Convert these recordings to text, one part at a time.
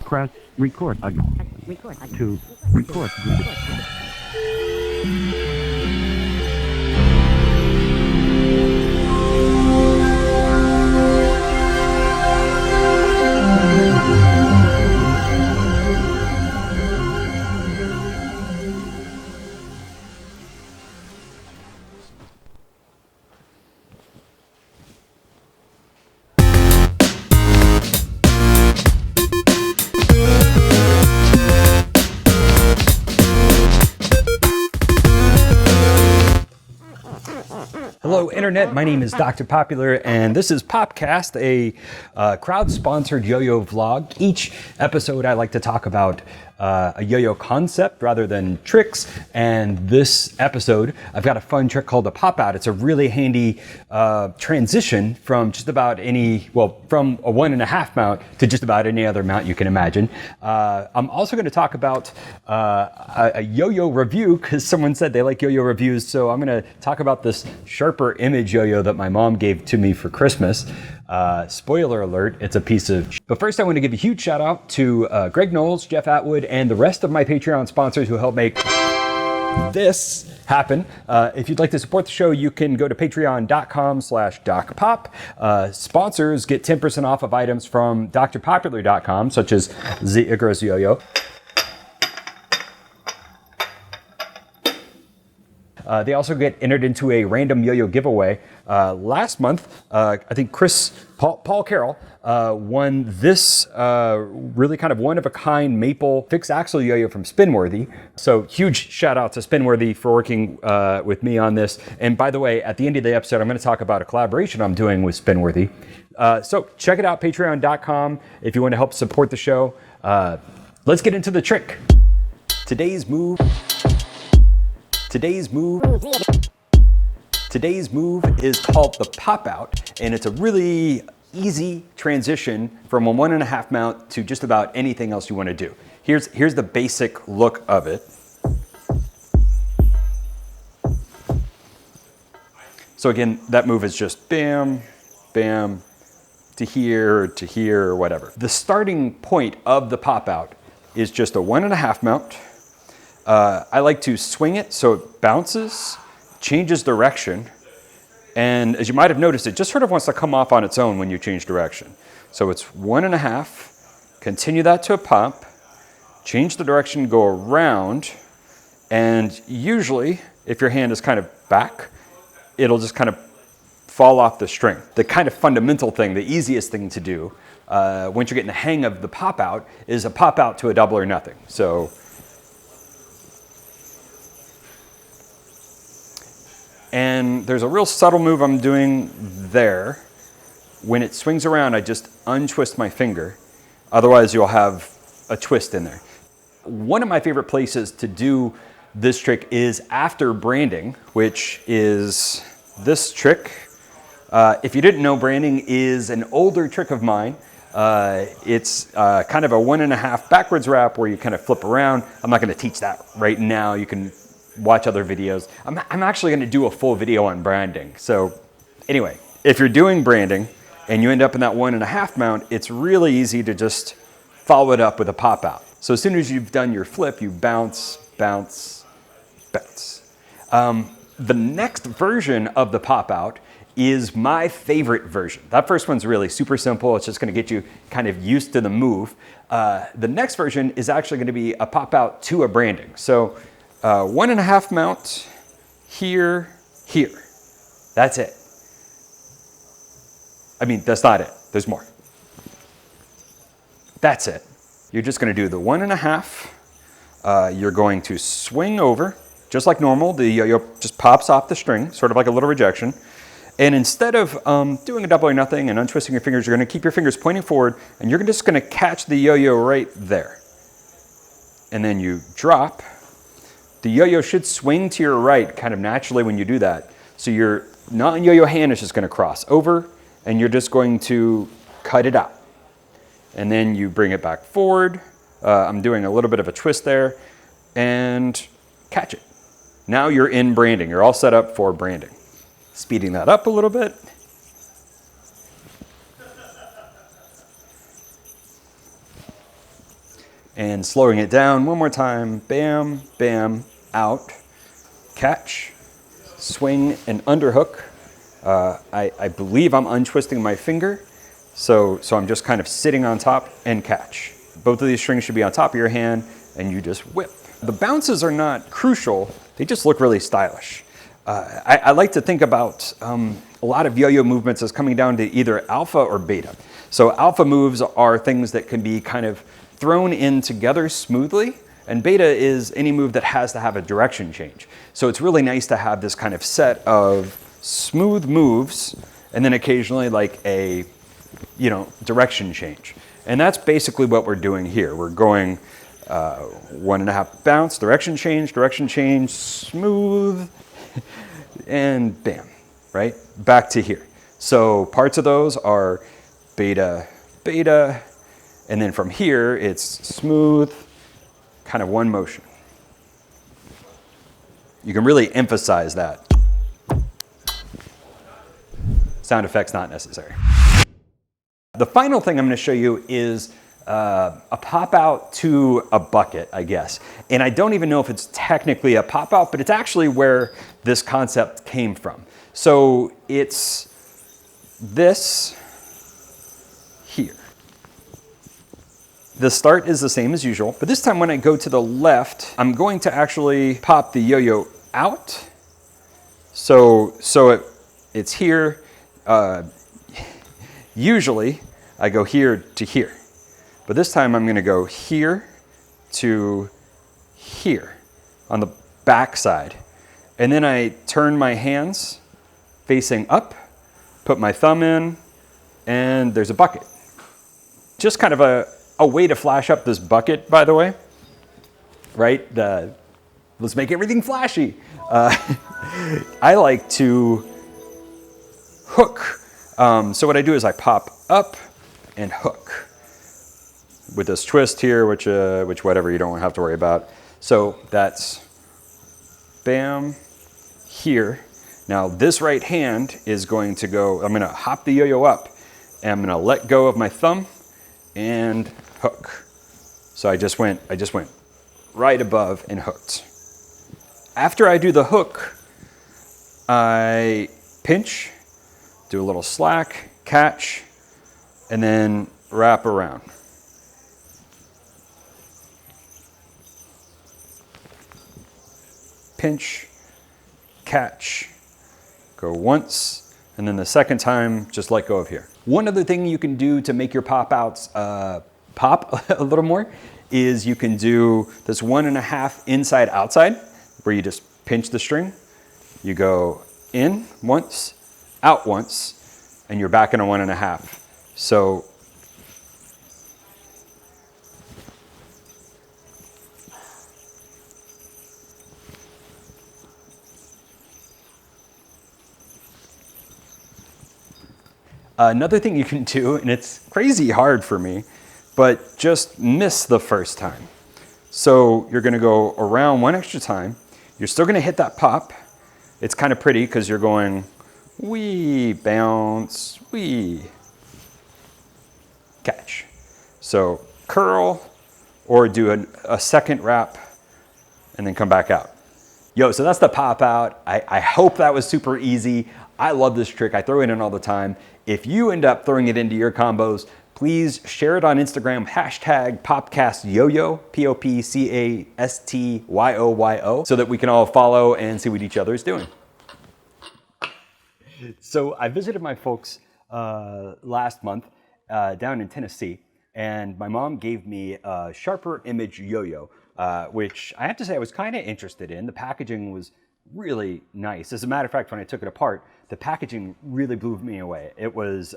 Press record again. To record. Hello, Internet. My name is Dr. Popular, and this is PopCast, a crowd-sponsored yo-yo vlog. Each episode, I like to talk about a yo-yo concept rather than tricks. And this episode, I've got a fun trick called the pop-out. It's a really handy transition from just about any, well, from a 1.5 mount to just about any other mount you can imagine. I'm also going to talk about a yo-yo review because someone said they like yo-yo reviews. So I'm going to talk about this sharper image yo-yo that my mom gave to me for Christmas. Spoiler alert, it's a piece of shit. But first I want to give a huge shout out to Greg Knowles, Jeff Atwood, and the rest of my Patreon sponsors who help make this happen. If you'd like to support the show, you can go to patreon.com/docpop. Sponsors get 10% off of items from drpopular.com, such as the Icarus Yo-Yo. They also get entered into a random yo-yo giveaway. Last month, I think Paul Carroll won this really kind of one-of-a-kind maple fixed axle yo-yo from Spinworthy. So huge shout out to Spinworthy for working with me on this. And by the way, at the end of the episode, I'm going to talk about a collaboration I'm doing with Spinworthy. So check it out, patreon.com, if you want to help support the show. Let's get into the trick. Today's move is called the pop out, and it's a really easy transition from a 1.5 mount to just about anything else you want to do. Here's the basic look of it. So again, that move is just bam, bam, to here, or whatever. The starting point of the pop out is just a 1.5 mount. I like to swing it so it bounces, changes direction, and as you might have noticed, it just sort of wants to come off on its own when you change direction. So it's 1.5, continue that to a pop, change the direction, go around, and usually, if your hand is kind of back, it'll just kind of fall off the string. The kind of fundamental thing, the easiest thing to do, once you're getting the hang of the pop out, is a pop out to a double or nothing. So. And there's a real subtle move I'm doing there. When it swings around, I just untwist my finger. Otherwise, you'll have a twist in there. One of my favorite places to do this trick is after branding, which is this trick. If you didn't know, branding is an older trick of mine. It's kind of a 1.5 backwards wrap where you kind of flip around. I'm not going to teach that right now. You can watch other videos. I'm actually going to do a full video on branding. So anyway, if you're doing branding and you end up in that 1.5 mount, it's really easy to just follow it up with a pop out. So as soon as you've done your flip, you bounce, bounce, bounce. The next version of the pop out is my favorite version. That first one's really super simple. It's just going to get you kind of used to the move. The next version is actually going to be a pop out to a branding. So 1.5 mount, here. That's it. I mean, that's not it. There's more. That's it. You're just going to do the 1.5. You're going to swing over, just like normal. The yo-yo just pops off the string, sort of like a little rejection. And instead of doing a double or nothing and untwisting your fingers, you're going to keep your fingers pointing forward, and you're just going to catch the yo-yo right there. And then you drop. The yo-yo should swing to your right kind of naturally when you do that. So your non-yo-yo hand is just going to cross over, and you're just going to cut it out. And then you bring it back forward. I'm doing a little bit of a twist there, and catch it. Now you're in branding. You're all set up for branding. Speeding that up a little bit. And slowing it down one more time, bam, bam, out, catch, swing and underhook. I believe I'm untwisting my finger, so I'm just kind of sitting on top and catch. Both of these strings should be on top of your hand, and you just whip. The bounces are not crucial, they just look really stylish. I like to think about a lot of yo-yo movements as coming down to either alpha or beta. So alpha moves are things that can be kind of thrown in together smoothly, and beta is any move that has to have a direction change. So it's really nice to have this kind of set of smooth moves and then occasionally like a, direction change. And that's basically what we're doing here. We're going 1.5 bounce, direction change, smooth, and bam, right? Back to here. So parts of those are beta, beta, and then from here it's smooth, kind of one motion. You can really emphasize that. Sound effects not necessary. The final thing I'm going to show you is a pop out to a bucket, I guess. And I don't even know if it's technically a pop out, but it's actually where this concept came from. So it's this here. The start is the same as usual, but this time when I go to the left, I'm going to actually pop the yo-yo out. So it's here. Usually I go here to here, but this time I'm going to go here to here on the back side. And then I turn my hands facing up, put my thumb in, and there's a bucket. Just kind of a way to flash up this bucket, by the way, right? Let's make everything flashy. I like to hook. So what I do is I pop up and hook with this twist here, which whatever, you don't have to worry about. So that's bam here. Now this right hand is going to go, I'm going to hop the yo-yo up and I'm going to let go of my thumb and hook. So I just went right above and hooked. After I do the hook, I pinch, do a little slack, catch, and then wrap around. Pinch, catch, go once, and then the second time, just let go of here. One other thing you can do to make your pop outs pop a little more is you can do this 1.5 inside outside, where you just pinch the string. You go in once, out once, and you're back in a 1.5. So another thing you can do, and it's crazy hard for me, but just miss the first time. So you're gonna go around one extra time. You're still gonna hit that pop. It's kind of pretty because you're going wee, bounce, wee, catch. So curl or do a second wrap and then come back out. Yo, so that's the pop out. I hope that was super easy. I love this trick. I throw it in all the time. If you end up throwing it into your combos, please share it on Instagram, hashtag PopCastYoyo, PopCastYoyo, so that we can all follow and see what each other is doing. So I visited my folks last month down in Tennessee, and my mom gave me a sharper image yo-yo, which I have to say I was kind of interested in. The packaging was really nice. As a matter of fact, when I took it apart, the packaging really blew me away. It was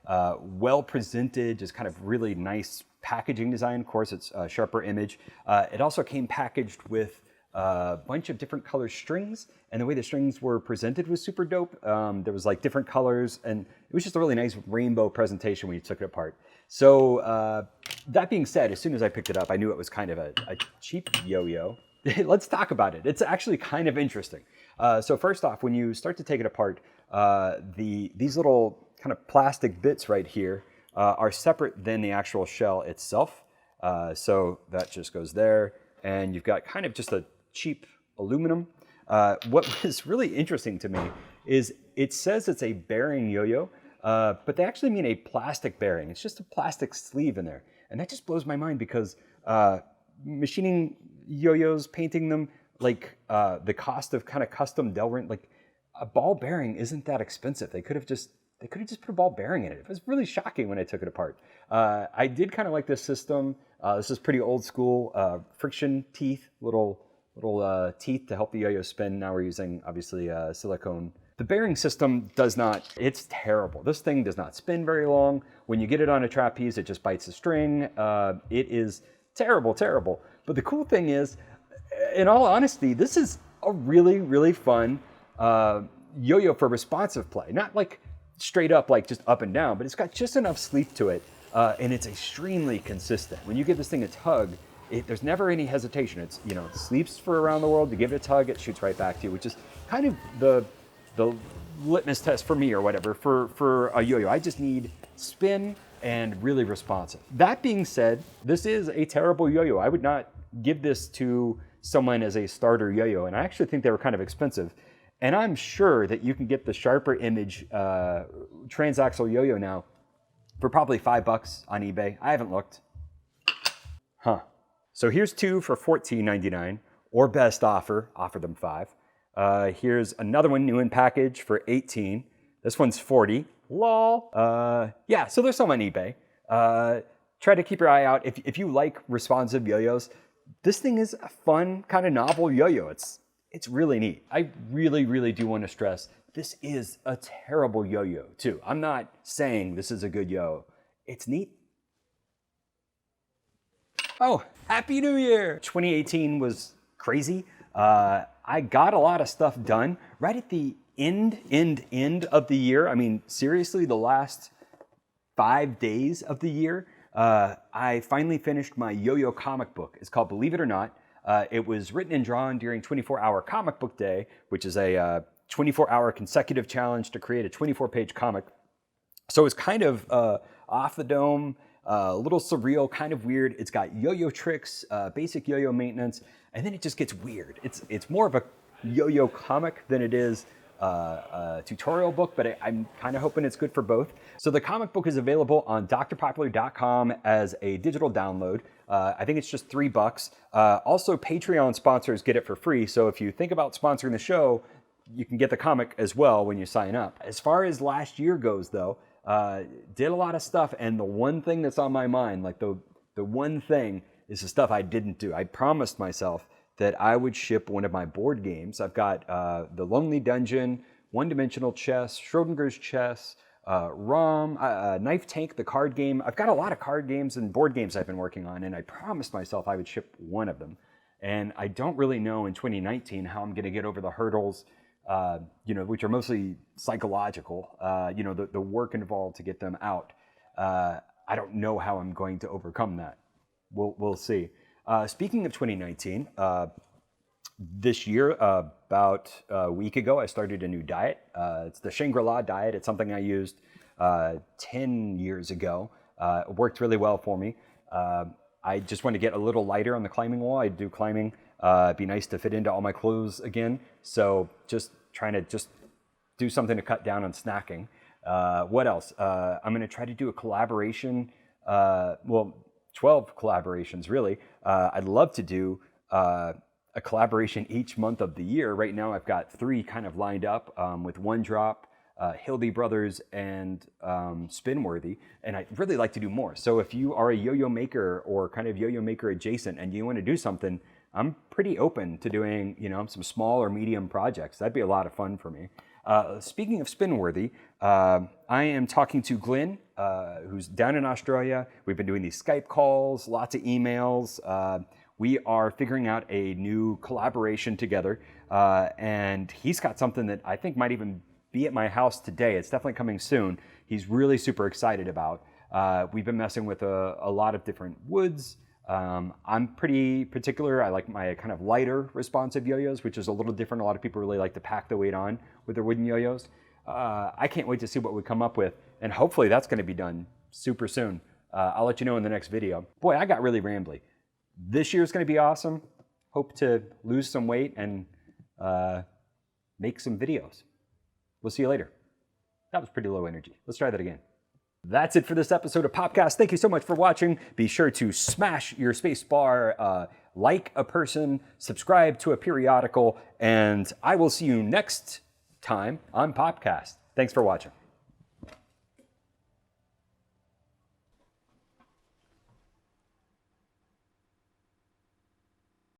well presented, just kind of really nice packaging design. Of course, it's a sharper image. It also came packaged with a bunch of different color strings, and the way the strings were presented was super dope. There was like different colors, and it was just a really nice rainbow presentation when you took it apart. So that being said, as soon as I picked it up, I knew it was kind of a cheap yo-yo. Let's talk about it. It's actually kind of interesting. So first off, when you start to take it apart, these little kind of plastic bits right here are separate than the actual shell itself. So that just goes there. And you've got kind of just a cheap aluminum. What was really interesting to me is it says it's a bearing yo-yo, but they actually mean a plastic bearing. It's just a plastic sleeve in there. And that just blows my mind because machining yo-yos, painting them, like the cost of kind of custom Delrin, like a ball bearing isn't that expensive. They could have just put a ball bearing in it. It was really shocking when I took it apart. I did kind of like this system. This is pretty old school. Friction teeth, little teeth to help the yo-yo spin. Now we're using obviously silicone. The bearing system does not, it's terrible. This thing does not spin very long. When you get it on a trapeze, it just bites the string. It is terrible, terrible. But the cool thing is, in all honesty, this is a really, really fun yo-yo for responsive play. Not like straight up, like just up and down, but it's got just enough sleep to it. And it's extremely consistent. When you give this thing a tug, there's never any hesitation. It's, it sleeps for around the world. You give it a tug, it shoots right back to you, which is kind of the litmus test for me or whatever for a yo-yo. I just need spin and really responsive. That being said, this is a terrible yo-yo. I would not give this to someone as a starter yo-yo, and I actually think they were kind of expensive. And I'm sure that you can get the sharper image transaxle yo-yo now for probably $5 on eBay. I haven't looked. So here's two for $14.99, or best offer them $5. Here's another one new in package for $18. This one's $40. Lol. Yeah, so there's some on eBay. Try to keep your eye out. If you like responsive yo-yos, this thing is a fun, kind of novel yo-yo. It's really neat. I really, really do want to stress, this is a terrible yo-yo too. I'm not saying this is a good yo. It's neat. Oh, Happy New Year! 2018 was crazy. I got a lot of stuff done right at the end of the year. I mean, seriously, the last 5 days of the year, I finally finished my yo-yo comic book. It's called Believe It or Not. It was written and drawn during 24-hour comic book day, which is a 24-hour consecutive challenge to create a 24-page comic. So it's kind of off the dome, a little surreal, kind of weird. It's got yo-yo tricks, basic yo-yo maintenance, and then it just gets weird. It's more of a yo-yo comic than it is a tutorial book, but I'm kind of hoping it's good for both. So the comic book is available on drpopular.com as a digital download. I think it's just $3. Also, Patreon sponsors get it for free. So if you think about sponsoring the show, you can get the comic as well when you sign up. As far as last year goes, though, did a lot of stuff, and the one thing that's on my mind, like the one thing, is the stuff I didn't do. I promised myself that I would ship one of my board games. I've got The Lonely Dungeon, One Dimensional Chess, Schrodinger's Chess, ROM, Knife Tank, the card game. I've got a lot of card games and board games I've been working on, and I promised myself I would ship one of them. And I don't really know in 2019 how I'm going to get over the hurdles, which are mostly psychological, the work involved to get them out. I don't know how I'm going to overcome that. We'll see. Speaking of 2019, this year, about a week ago, I started a new diet. It's the Shangri-La diet. It's something I used 10 years ago. It worked really well for me. I just want to get a little lighter on the climbing wall. I do climbing. It'd be nice to fit into all my clothes again. So just trying to just do something to cut down on snacking. What else? I'm going to try to do a collaboration. 12 collaborations, really. I'd love to do a collaboration each month of the year. Right now, I've got 3 kind of lined up with One Drop, Hildy Brothers, and Spinworthy, and I'd really like to do more. So if you are a yo-yo maker or kind of yo-yo maker adjacent and you want to do something, I'm pretty open to doing, some small or medium projects. That'd be a lot of fun for me. Speaking of Spinworthy, I am talking to Glenn, who's down in Australia. We've been doing these Skype calls, lots of emails. We are figuring out a new collaboration together, and he's got something that I think might even be at my house today. It's definitely coming soon. He's really super excited about. We've been messing with a lot of different woods. I'm pretty particular. I like my kind of lighter responsive yo-yos, which is a little different. A lot of people really like to pack the weight on with their wooden yo-yos. I can't wait to see what we come up with, and hopefully that's going to be done super soon. I'll let you know in the next video. Boy, I got really rambly. This year's gonna be awesome. Hope to lose some weight and make some videos. We'll see you later. That was pretty low energy. Let's try that again. That's it for this episode of PopCast. Thank you so much for watching. Be sure to smash your space bar, like a person, subscribe to a periodical, and I will see you next time on PopCast. Thanks for watching.